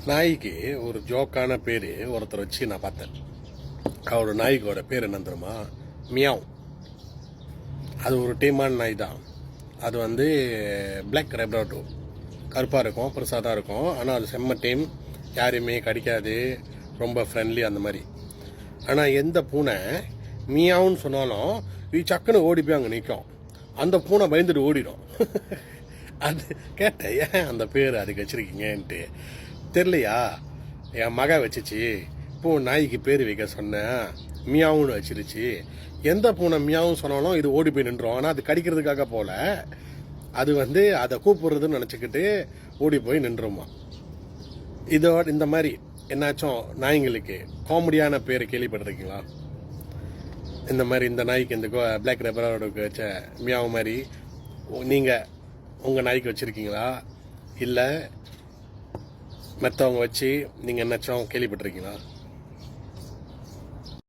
நாய்க்கு ஒரு ஜோக்கான பேர் ஒருத்தர் வச்சு நான் பார்த்தேன். அவரோட நாய்க்கோட பேர் என்ன தெரியுமா? மியாவ். அது ஒரு டீமான நாய் தான். அது வந்து பிளாக் ரெப்ராடோ, கருப்பாக இருக்கும், பெருசாக தான் இருக்கும். ஆனால் அது செம்ம டீம், யாரையுமே கடிக்காது, ரொம்ப ஃப்ரெண்ட்லி அந்த மாதிரி. ஆனால் எந்த பூனை மியாவுன்னு சொன்னாலும் இது சக்குன்னு ஓடி போய் அங்கே நிற்கும். அந்த பூனை பயந்துட்டு ஓடிடும். அது கேட்டேன், ஏன் அந்த பேர் அதுக்கு வச்சிருக்கீங்கன்ட்டு. தெரியலையா, என் மக வச்சிச்சு. இப்போ நாய்க்கு பேர் வைக்க சொன்னேன், மியாவுன்னு வச்சிருச்சு. எந்த பூனை மியாவும் சொன்னாலும் இது ஓடி போய் நின்றோம். ஆனால் அது கடிக்கிறதுக்காக போல, அது வந்து அதை கூப்பிடுறதுன்னு நினச்சிக்கிட்டு ஓடி போய் நின்றுமா. இதோட இந்த மாதிரி என்னாச்சும் நாய்ங்களுக்கு காமெடியான பேர் கேள்விப்பட்டிருக்கீங்களா? இந்த மாதிரி இந்த நாய்க்கு, இந்த பிளாக் ரெப்ராடோக்கு வச்ச மியாவு மாதிரி நீங்கள் உங்கள் நாய்க்கு வச்சுருக்கீங்களா? இல்லை மற்றவங்க வச்சு நீங்கள் என்னாச்சும் கேள்விப்பட்டிருக்கீங்களா?